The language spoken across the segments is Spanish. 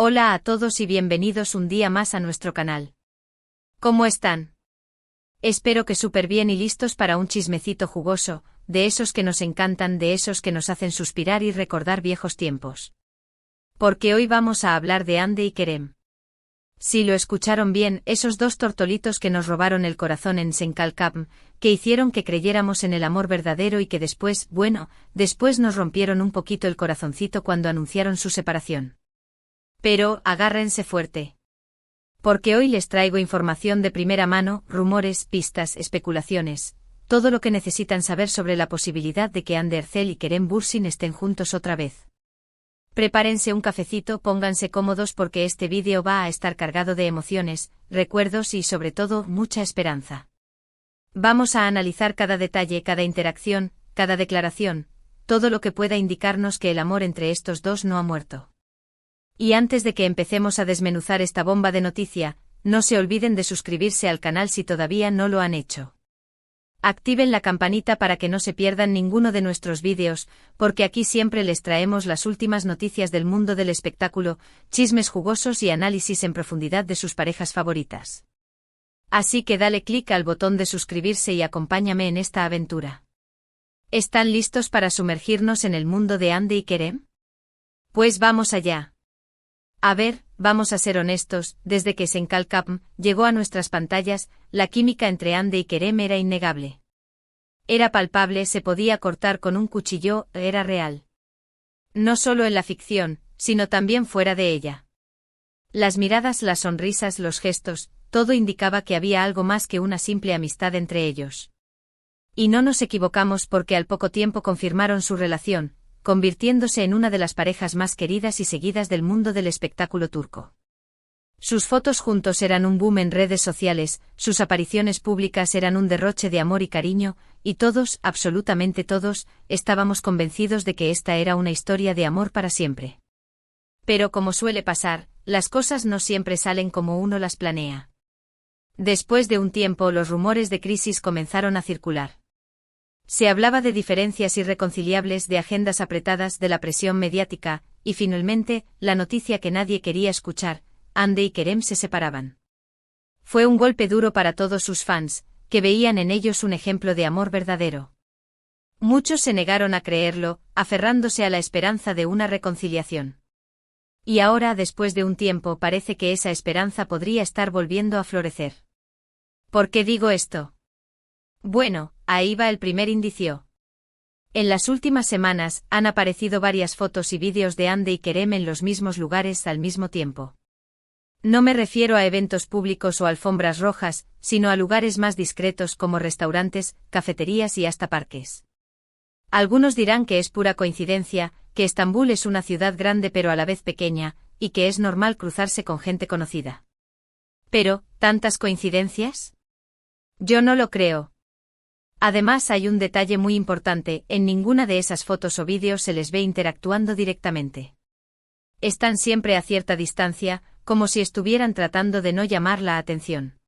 Hola a todos y bienvenidos un día más a nuestro canal. ¿Cómo están? Espero que súper bien y listos para un chismecito jugoso, de esos que nos encantan, de esos que nos hacen suspirar y recordar viejos tiempos. Porque hoy vamos a hablar de Hande y Kerem. Si lo escucharon bien, esos dos tortolitos que nos robaron el corazón en Senkalkapm, que hicieron que creyéramos en el amor verdadero y que después nos rompieron un poquito el corazoncito cuando anunciaron su separación. Pero, agárrense fuerte. Porque hoy les traigo información de primera mano, rumores, pistas, especulaciones, todo lo que necesitan saber sobre la posibilidad de que Hande Erçel y Kerem Bürsin estén juntos otra vez. Prepárense un cafecito, pónganse cómodos porque este vídeo va a estar cargado de emociones, recuerdos y sobre todo mucha esperanza. Vamos a analizar cada detalle, cada interacción, cada declaración, todo lo que pueda indicarnos que el amor entre estos dos no ha muerto. Y antes de que empecemos a desmenuzar esta bomba de noticia, no se olviden de suscribirse al canal si todavía no lo han hecho. Activen la campanita para que no se pierdan ninguno de nuestros vídeos, porque aquí siempre les traemos las últimas noticias del mundo del espectáculo, chismes jugosos y análisis en profundidad de sus parejas favoritas. Así que dale clic al botón de suscribirse y acompáñame en esta aventura. ¿Están listos para sumergirnos en el mundo de Hande y Kerem? Pues vamos allá. A ver, vamos a ser honestos, desde que Senkalkapm llegó a nuestras pantallas, la química entre Hande y Kerem era innegable. Era palpable, se podía cortar con un cuchillo, era real. No solo en la ficción, sino también fuera de ella. Las miradas, las sonrisas, los gestos, todo indicaba que había algo más que una simple amistad entre ellos. Y no nos equivocamos porque al poco tiempo confirmaron su relación, convirtiéndose en una de las parejas más queridas y seguidas del mundo del espectáculo turco. Sus fotos juntos eran un boom en redes sociales, sus apariciones públicas eran un derroche de amor y cariño, y todos, absolutamente todos, estábamos convencidos de que esta era una historia de amor para siempre. Pero como suele pasar, las cosas no siempre salen como uno las planea. Después de un tiempo los rumores de crisis comenzaron a circular. Se hablaba de diferencias irreconciliables, de agendas apretadas, de la presión mediática, y finalmente, la noticia que nadie quería escuchar, Hande y Kerem se separaban. Fue un golpe duro para todos sus fans, que veían en ellos un ejemplo de amor verdadero. Muchos se negaron a creerlo, aferrándose a la esperanza de una reconciliación. Y ahora, después de un tiempo, parece que esa esperanza podría estar volviendo a florecer. ¿Por qué digo esto? Bueno, ahí va el primer indicio. En las últimas semanas han aparecido varias fotos y vídeos de Hande y Kerem en los mismos lugares al mismo tiempo. No me refiero a eventos públicos o alfombras rojas, sino a lugares más discretos como restaurantes, cafeterías y hasta parques. Algunos dirán que es pura coincidencia, que Estambul es una ciudad grande pero a la vez pequeña, y que es normal cruzarse con gente conocida. Pero, ¿tantas coincidencias? Yo no lo creo. Además hay un detalle muy importante, en ninguna de esas fotos o vídeos se les ve interactuando directamente. Están siempre a cierta distancia, como si estuvieran tratando de no llamar la atención.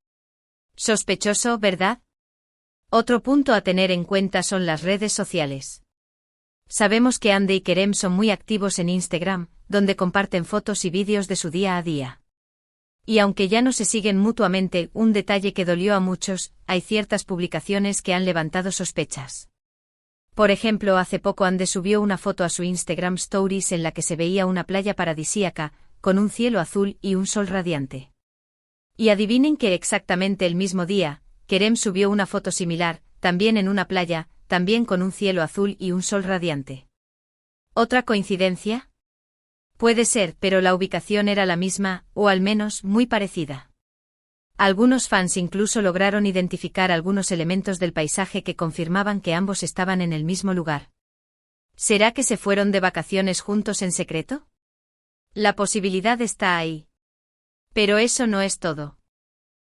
Sospechoso, ¿verdad? Otro punto a tener en cuenta son las redes sociales. Sabemos que Hande y Kerem son muy activos en Instagram, donde comparten fotos y vídeos de su día a día. Y aunque ya no se siguen mutuamente, un detalle que dolió a muchos, hay ciertas publicaciones que han levantado sospechas. Por ejemplo, hace poco Hande subió una foto a su Instagram Stories en la que se veía una playa paradisíaca, con un cielo azul y un sol radiante. Y adivinen que exactamente el mismo día, Kerem subió una foto similar, también en una playa, también con un cielo azul y un sol radiante. ¿Otra coincidencia? Puede ser, pero la ubicación era la misma, o al menos muy parecida. Algunos fans incluso lograron identificar algunos elementos del paisaje que confirmaban que ambos estaban en el mismo lugar. ¿Será que se fueron de vacaciones juntos en secreto? La posibilidad está ahí. Pero eso no es todo.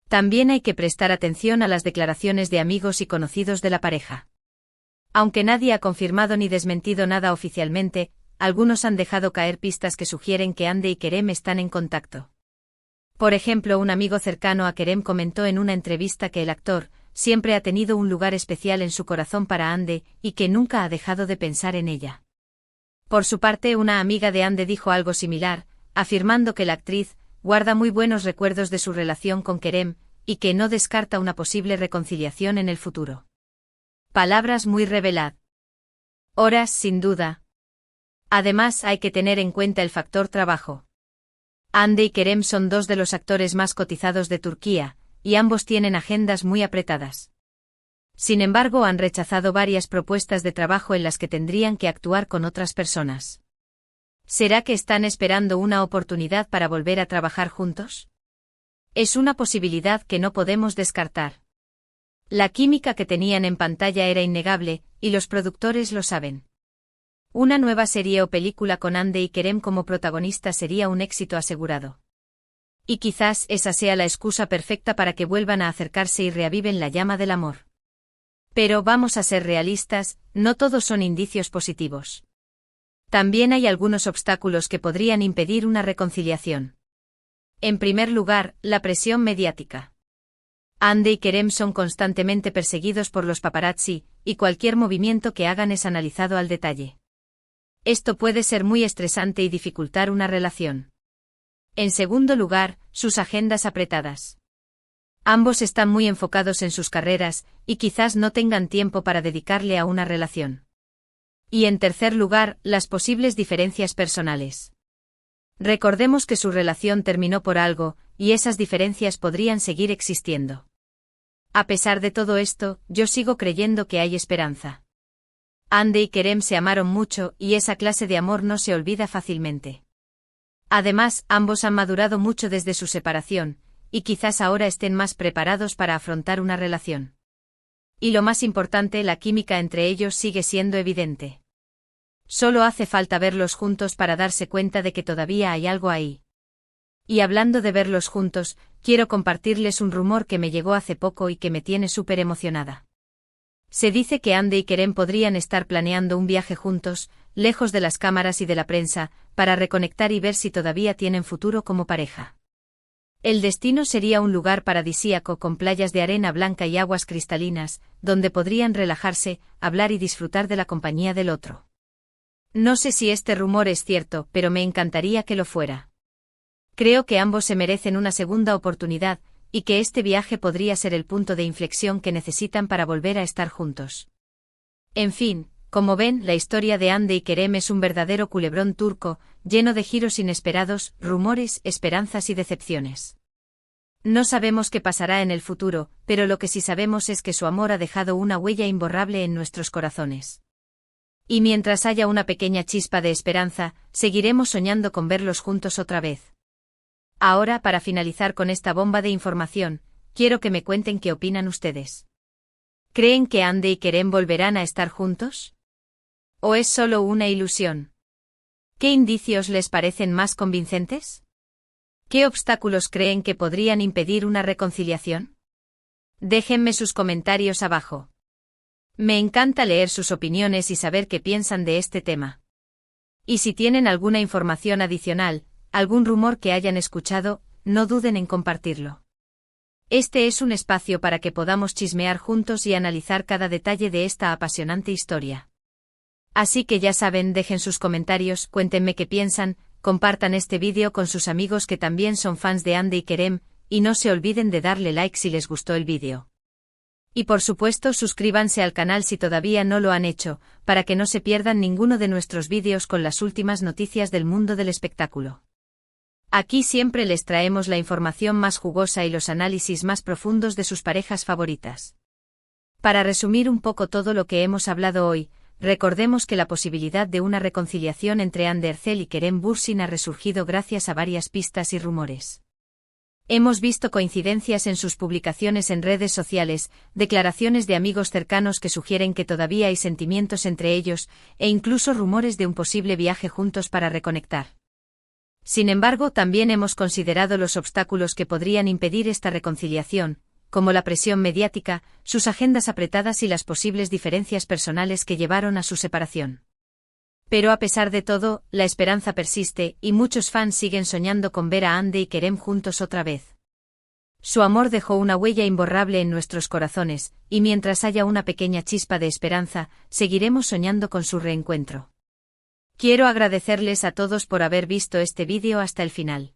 También hay que prestar atención a las declaraciones de amigos y conocidos de la pareja. Aunque nadie ha confirmado ni desmentido nada oficialmente, algunos han dejado caer pistas que sugieren que Hande y Kerem están en contacto. Por ejemplo, un amigo cercano a Kerem comentó en una entrevista que el actor siempre ha tenido un lugar especial en su corazón para Hande y que nunca ha dejado de pensar en ella. Por su parte, una amiga de Hande dijo algo similar, afirmando que la actriz guarda muy buenos recuerdos de su relación con Kerem y que no descarta una posible reconciliación en el futuro. Palabras muy reveladas. Horas, sin duda. Además, hay que tener en cuenta el factor trabajo. Hande y Kerem son dos de los actores más cotizados de Turquía, y ambos tienen agendas muy apretadas. Sin embargo, han rechazado varias propuestas de trabajo en las que tendrían que actuar con otras personas. ¿Será que están esperando una oportunidad para volver a trabajar juntos? Es una posibilidad que no podemos descartar. La química que tenían en pantalla era innegable, y los productores lo saben. Una nueva serie o película con Hande y Kerem como protagonistas sería un éxito asegurado. Y quizás esa sea la excusa perfecta para que vuelvan a acercarse y reaviven la llama del amor. Pero vamos a ser realistas, no todos son indicios positivos. También hay algunos obstáculos que podrían impedir una reconciliación. En primer lugar, la presión mediática. Hande y Kerem son constantemente perseguidos por los paparazzi, y cualquier movimiento que hagan es analizado al detalle. Esto puede ser muy estresante y dificultar una relación. En segundo lugar, sus agendas apretadas. Ambos están muy enfocados en sus carreras, y quizás no tengan tiempo para dedicarle a una relación. Y en tercer lugar, las posibles diferencias personales. Recordemos que su relación terminó por algo, y esas diferencias podrían seguir existiendo. A pesar de todo esto, yo sigo creyendo que hay esperanza. Hande y Kerem se amaron mucho, y esa clase de amor no se olvida fácilmente. Además, ambos han madurado mucho desde su separación, y quizás ahora estén más preparados para afrontar una relación. Y lo más importante, la química entre ellos sigue siendo evidente. Solo hace falta verlos juntos para darse cuenta de que todavía hay algo ahí. Y hablando de verlos juntos, quiero compartirles un rumor que me llegó hace poco y que me tiene súper emocionada. Se dice que Hande y Kerem podrían estar planeando un viaje juntos, lejos de las cámaras y de la prensa, para reconectar y ver si todavía tienen futuro como pareja. El destino sería un lugar paradisíaco con playas de arena blanca y aguas cristalinas, donde podrían relajarse, hablar y disfrutar de la compañía del otro. No sé si este rumor es cierto, pero me encantaría que lo fuera. Creo que ambos se merecen una segunda oportunidad, y que este viaje podría ser el punto de inflexión que necesitan para volver a estar juntos. En fin, como ven, la historia de Hande y Kerem es un verdadero culebrón turco, lleno de giros inesperados, rumores, esperanzas y decepciones. No sabemos qué pasará en el futuro, pero lo que sí sabemos es que su amor ha dejado una huella imborrable en nuestros corazones. Y mientras haya una pequeña chispa de esperanza, seguiremos soñando con verlos juntos otra vez. Ahora, para finalizar con esta bomba de información, quiero que me cuenten qué opinan ustedes. ¿Creen que Hande y Kerem volverán a estar juntos? ¿O es solo una ilusión? ¿Qué indicios les parecen más convincentes? ¿Qué obstáculos creen que podrían impedir una reconciliación? Déjenme sus comentarios abajo. Me encanta leer sus opiniones y saber qué piensan de este tema. Y si tienen alguna información adicional, algún rumor que hayan escuchado, no duden en compartirlo. Este es un espacio para que podamos chismear juntos y analizar cada detalle de esta apasionante historia. Así que ya saben, dejen sus comentarios, cuéntenme qué piensan, compartan este vídeo con sus amigos que también son fans de Hande y Kerem, y no se olviden de darle like si les gustó el vídeo. Y por supuesto suscríbanse al canal si todavía no lo han hecho, para que no se pierdan ninguno de nuestros vídeos con las últimas noticias del mundo del espectáculo. Aquí siempre les traemos la información más jugosa y los análisis más profundos de sus parejas favoritas. Para resumir un poco todo lo que hemos hablado hoy, recordemos que la posibilidad de una reconciliación entre Hande Erçel y Kerem Bürsin ha resurgido gracias a varias pistas y rumores. Hemos visto coincidencias en sus publicaciones en redes sociales, declaraciones de amigos cercanos que sugieren que todavía hay sentimientos entre ellos, e incluso rumores de un posible viaje juntos para reconectar. Sin embargo, también hemos considerado los obstáculos que podrían impedir esta reconciliación, como la presión mediática, sus agendas apretadas y las posibles diferencias personales que llevaron a su separación. Pero a pesar de todo, la esperanza persiste, y muchos fans siguen soñando con ver a Hande y Kerem juntos otra vez. Su amor dejó una huella imborrable en nuestros corazones, y mientras haya una pequeña chispa de esperanza, seguiremos soñando con su reencuentro. Quiero agradecerles a todos por haber visto este vídeo hasta el final.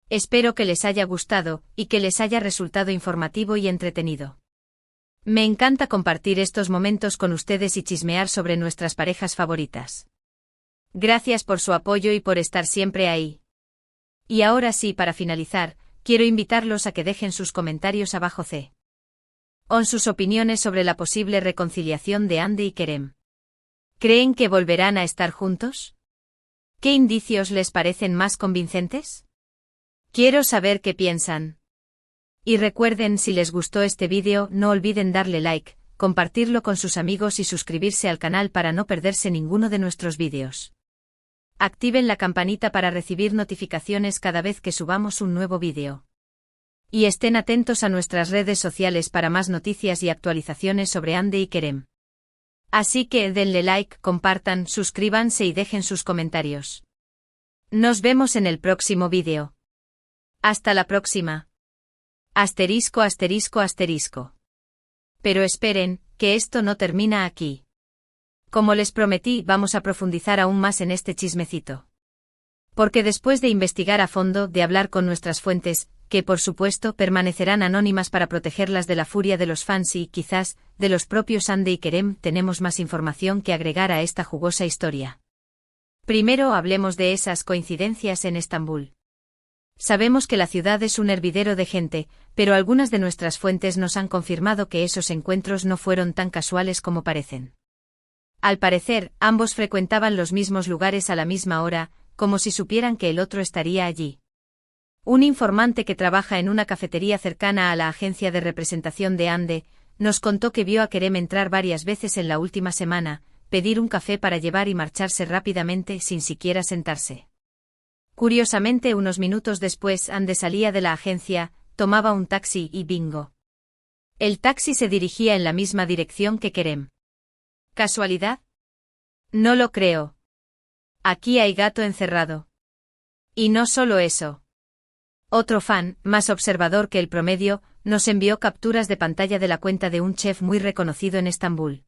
Espero que les haya gustado y que les haya resultado informativo y entretenido. Me encanta compartir estos momentos con ustedes y chismear sobre nuestras parejas favoritas. Gracias por su apoyo y por estar siempre ahí. Y ahora sí, para finalizar, quiero invitarlos a que dejen sus comentarios abajo con sus opiniones sobre la posible reconciliación de Andy y Kerem. ¿Creen que volverán a estar juntos? ¿Qué indicios les parecen más convincentes? Quiero saber qué piensan. Y recuerden, si les gustó este vídeo, no olviden darle like, compartirlo con sus amigos y suscribirse al canal para no perderse ninguno de nuestros vídeos. Activen la campanita para recibir notificaciones cada vez que subamos un nuevo vídeo. Y estén atentos a nuestras redes sociales para más noticias y actualizaciones sobre Andy y Kerem. Así que denle like, compartan, suscríbanse y dejen sus comentarios. Nos vemos en el próximo vídeo. Hasta la próxima. Asterisco, asterisco, asterisco. Pero esperen, que esto no termina aquí. Como les prometí, vamos a profundizar aún más en este chismecito. Porque después de investigar a fondo, de hablar con nuestras fuentes, que por supuesto permanecerán anónimas para protegerlas de la furia de los fans y, quizás, de los propios Andy y Kerem, tenemos más información que agregar a esta jugosa historia. Primero hablemos de esas coincidencias en Estambul. Sabemos que la ciudad es un hervidero de gente, pero algunas de nuestras fuentes nos han confirmado que esos encuentros no fueron tan casuales como parecen. Al parecer, ambos frecuentaban los mismos lugares a la misma hora, como si supieran que el otro estaría allí. Un informante que trabaja en una cafetería cercana a la agencia de representación de Andy, nos contó que vio a Kerem entrar varias veces en la última semana, pedir un café para llevar y marcharse rápidamente sin siquiera sentarse. Curiosamente, unos minutos después, Andy salía de la agencia, tomaba un taxi y bingo. El taxi se dirigía en la misma dirección que Kerem. ¿Casualidad? No lo creo. Aquí hay gato encerrado. Y no solo eso. Otro fan, más observador que el promedio, nos envió capturas de pantalla de la cuenta de un chef muy reconocido en Estambul.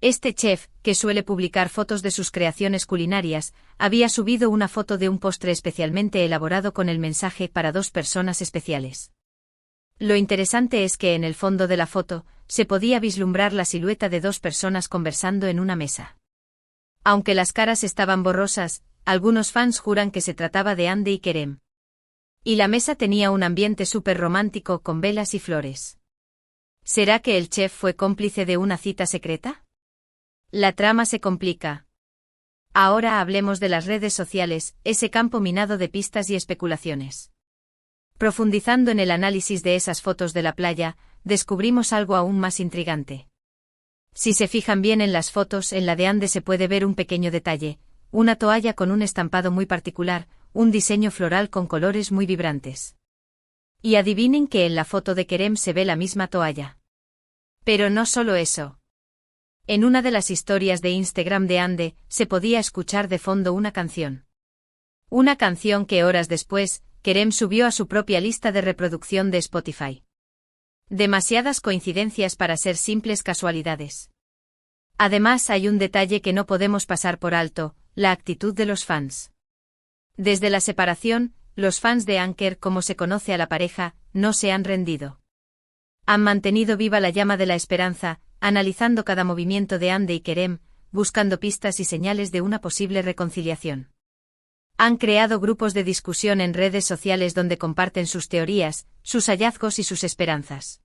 Este chef, que suele publicar fotos de sus creaciones culinarias, había subido una foto de un postre especialmente elaborado con el mensaje para 2 personas especiales. Lo interesante es que en el fondo de la foto, se podía vislumbrar la silueta de 2 personas conversando en una mesa. Aunque las caras estaban borrosas, algunos fans juran que se trataba de Andy y Kerem. Y la mesa tenía un ambiente súper romántico con velas y flores. ¿Será que el chef fue cómplice de una cita secreta? La trama se complica. Ahora hablemos de las redes sociales, ese campo minado de pistas y especulaciones. Profundizando en el análisis de esas fotos de la playa, descubrimos algo aún más intrigante. Si se fijan bien en las fotos, en la de Andy se puede ver un pequeño detalle, una toalla con un estampado muy particular, un diseño floral con colores muy vibrantes. Y adivinen que en la foto de Kerem se ve la misma toalla. Pero no solo eso. En una de las historias de Instagram de Andy, se podía escuchar de fondo una canción. Una canción que horas después, Kerem subió a su propia lista de reproducción de Spotify. Demasiadas coincidencias para ser simples casualidades. Además, hay un detalle que no podemos pasar por alto, la actitud de los fans. Desde la separación, los fans de Anker, como se conoce a la pareja, no se han rendido. Han mantenido viva la llama de la esperanza, analizando cada movimiento de Andy y Kerem, buscando pistas y señales de una posible reconciliación. Han creado grupos de discusión en redes sociales donde comparten sus teorías, sus hallazgos y sus esperanzas.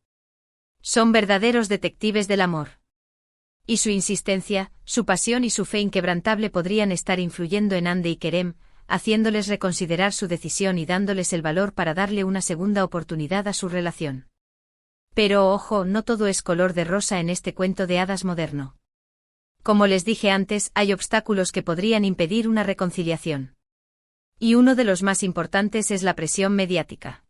Son verdaderos detectives del amor. Y su insistencia, su pasión y su fe inquebrantable podrían estar influyendo en Andy y Kerem, haciéndoles reconsiderar su decisión y dándoles el valor para darle una segunda oportunidad a su relación. Pero ojo, no todo es color de rosa en este cuento de hadas moderno. Como les dije antes, hay obstáculos que podrían impedir una reconciliación. Y uno de los más importantes es la presión mediática.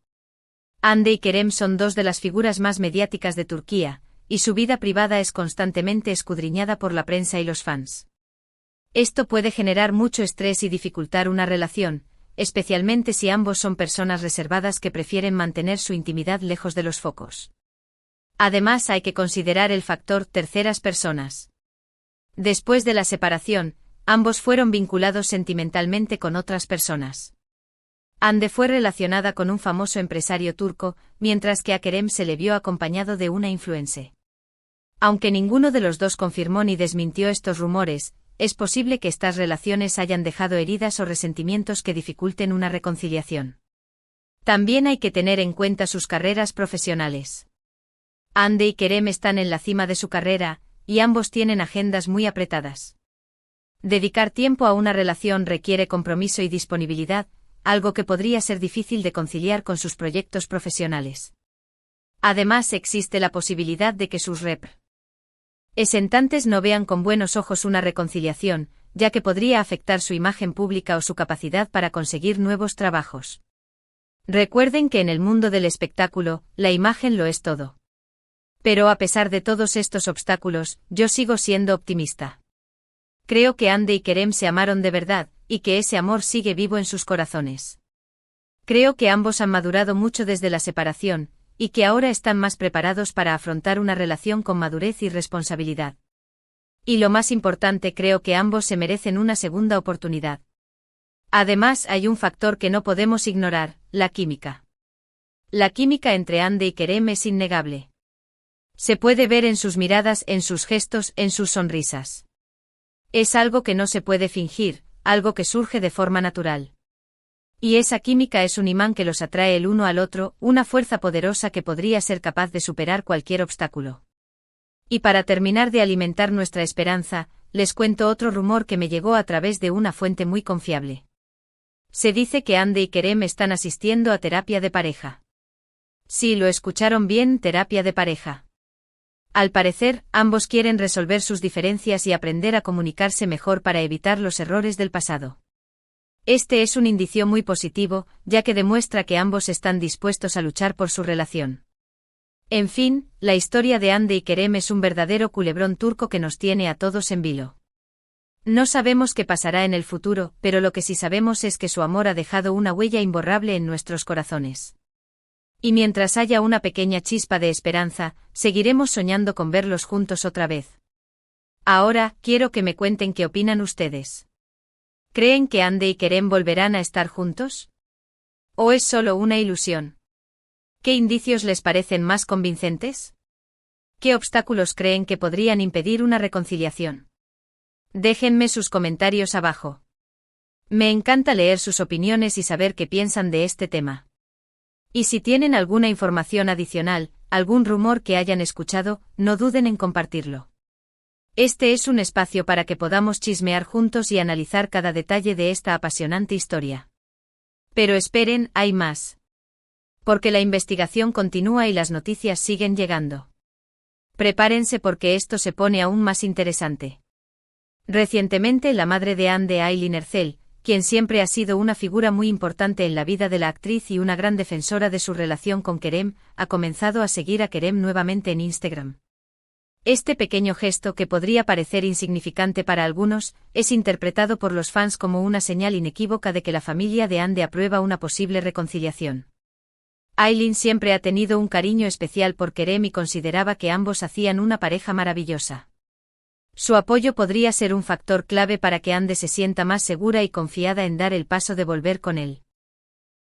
Andy y Kerem son 2 de las figuras más mediáticas de Turquía, y su vida privada es constantemente escudriñada por la prensa y los fans. Esto puede generar mucho estrés y dificultar una relación, especialmente si ambos son personas reservadas que prefieren mantener su intimidad lejos de los focos. Además, hay que considerar el factor terceras personas. Después de la separación, ambos fueron vinculados sentimentalmente con otras personas. Hande fue relacionada con un famoso empresario turco, mientras que a Kerem se le vio acompañado de una influencer. Aunque ninguno de los dos confirmó ni desmintió estos rumores, es posible que estas relaciones hayan dejado heridas o resentimientos que dificulten una reconciliación. También hay que tener en cuenta sus carreras profesionales. Hande y Kerem están en la cima de su carrera, y ambos tienen agendas muy apretadas. Dedicar tiempo a una relación requiere compromiso y disponibilidad, algo que podría ser difícil de conciliar con sus proyectos profesionales. Además, existe la posibilidad de que sus representantes no vean con buenos ojos una reconciliación, ya que podría afectar su imagen pública o su capacidad para conseguir nuevos trabajos. Recuerden que en el mundo del espectáculo, la imagen lo es todo. Pero a pesar de todos estos obstáculos, yo sigo siendo optimista. Creo que Hande y Kerem se amaron de verdad, y que ese amor sigue vivo en sus corazones. Creo que ambos han madurado mucho desde la separación, y que ahora están más preparados para afrontar una relación con madurez y responsabilidad. Y lo más importante, creo que ambos se merecen una segunda oportunidad. Además, hay un factor que no podemos ignorar, la química. La química entre Hande y Kerem es innegable. Se puede ver en sus miradas, en sus gestos, en sus sonrisas. Es algo que no se puede fingir, algo que surge de forma natural. Y esa química es un imán que los atrae el uno al otro, una fuerza poderosa que podría ser capaz de superar cualquier obstáculo. Y para terminar de alimentar nuestra esperanza, les cuento otro rumor que me llegó a través de una fuente muy confiable. Se dice que Hande y Kerem están asistiendo a terapia de pareja. Sí, lo escucharon bien, terapia de pareja. Al parecer, ambos quieren resolver sus diferencias y aprender a comunicarse mejor para evitar los errores del pasado. Este es un indicio muy positivo, ya que demuestra que ambos están dispuestos a luchar por su relación. En fin, la historia de Hande y Kerem es un verdadero culebrón turco que nos tiene a todos en vilo. No sabemos qué pasará en el futuro, pero lo que sí sabemos es que su amor ha dejado una huella imborrable en nuestros corazones. Y mientras haya una pequeña chispa de esperanza, seguiremos soñando con verlos juntos otra vez. Ahora, quiero que me cuenten qué opinan ustedes. ¿Creen que Hande y Kerem volverán a estar juntos? ¿O es solo una ilusión? ¿Qué indicios les parecen más convincentes? ¿Qué obstáculos creen que podrían impedir una reconciliación? Déjenme sus comentarios abajo. Me encanta leer sus opiniones y saber qué piensan de este tema. Y si tienen alguna información adicional, algún rumor que hayan escuchado, no duden en compartirlo. Este es un espacio para que podamos chismear juntos y analizar cada detalle de esta apasionante historia. Pero esperen, hay más. Porque la investigación continúa y las noticias siguen llegando. Prepárense porque esto se pone aún más interesante. Recientemente la madre de Hande, Aylin Erzel, quien siempre ha sido una figura muy importante en la vida de la actriz y una gran defensora de su relación con Kerem, ha comenzado a seguir a Kerem nuevamente en Instagram. Este pequeño gesto, que podría parecer insignificante para algunos, es interpretado por los fans como una señal inequívoca de que la familia de Hande aprueba una posible reconciliación. Aylin siempre ha tenido un cariño especial por Kerem y consideraba que ambos hacían una pareja maravillosa. Su apoyo podría ser un factor clave para que Hande se sienta más segura y confiada en dar el paso de volver con él.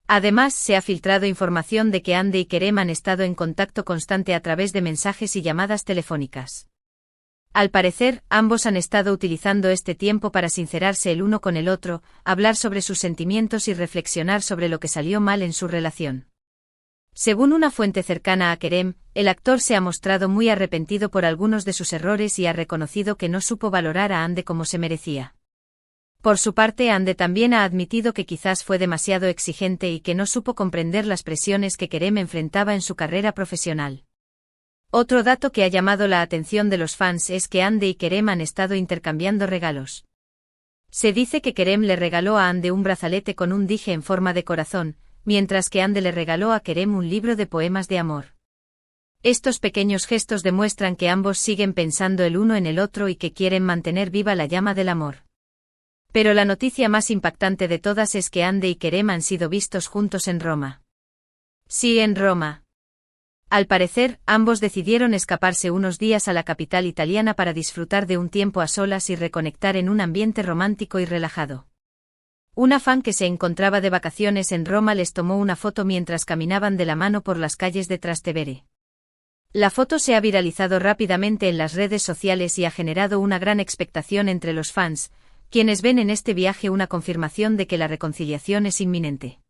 Además, se ha filtrado información de que Hande y Kerem han estado en contacto constante a través de mensajes y llamadas telefónicas. Al parecer, ambos han estado utilizando este tiempo para sincerarse el uno con el otro, hablar sobre sus sentimientos y reflexionar sobre lo que salió mal en su relación. Según una fuente cercana a Kerem, el actor se ha mostrado muy arrepentido por algunos de sus errores y ha reconocido que no supo valorar a Hande como se merecía. Por su parte, Hande también ha admitido que quizás fue demasiado exigente y que no supo comprender las presiones que Kerem enfrentaba en su carrera profesional. Otro dato que ha llamado la atención de los fans es que Hande y Kerem han estado intercambiando regalos. Se dice que Kerem le regaló a Hande un brazalete con un dije en forma de corazón, mientras que Hande le regaló a Kerem un libro de poemas de amor. Estos pequeños gestos demuestran que ambos siguen pensando el uno en el otro y que quieren mantener viva la llama del amor. Pero la noticia más impactante de todas es que Hande y Kerem han sido vistos juntos en Roma. Sí, en Roma. Al parecer, ambos decidieron escaparse unos días a la capital italiana para disfrutar de un tiempo a solas y reconectar en un ambiente romántico y relajado. Una fan que se encontraba de vacaciones en Roma les tomó una foto mientras caminaban de la mano por las calles de Trastevere. La foto se ha viralizado rápidamente en las redes sociales y ha generado una gran expectación entre los fans, quienes ven en este viaje una confirmación de que la reconciliación es inminente.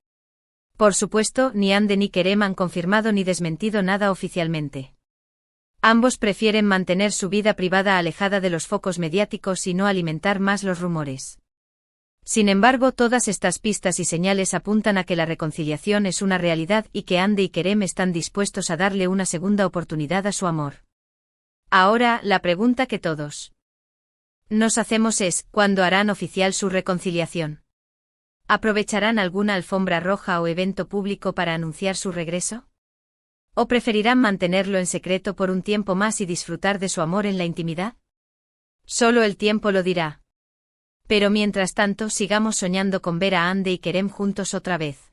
Por supuesto, ni Ande ni Kerem han confirmado ni desmentido nada oficialmente. Ambos prefieren mantener su vida privada alejada de los focos mediáticos y no alimentar más los rumores. Sin embargo, todas estas pistas y señales apuntan a que la reconciliación es una realidad y que Ande y Kerem están dispuestos a darle una segunda oportunidad a su amor. Ahora, la pregunta que todos nos hacemos es, ¿cuándo harán oficial su reconciliación? ¿Aprovecharán alguna alfombra roja o evento público para anunciar su regreso? ¿O preferirán mantenerlo en secreto por un tiempo más y disfrutar de su amor en la intimidad? Solo el tiempo lo dirá. Pero mientras tanto sigamos soñando con ver a Ande y Kerem juntos otra vez.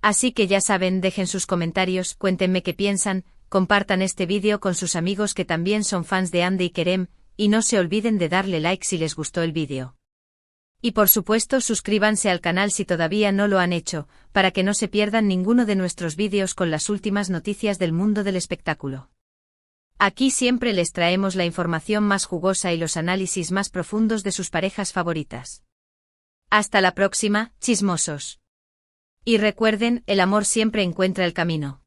Así que ya saben, dejen sus comentarios, cuéntenme qué piensan, compartan este vídeo con sus amigos que también son fans de Ande y Kerem, y no se olviden de darle like si les gustó el vídeo. Y por supuesto suscríbanse al canal si todavía no lo han hecho, para que no se pierdan ninguno de nuestros vídeos con las últimas noticias del mundo del espectáculo. Aquí siempre les traemos la información más jugosa y los análisis más profundos de sus parejas favoritas. Hasta la próxima, chismosos. Y recuerden, el amor siempre encuentra el camino.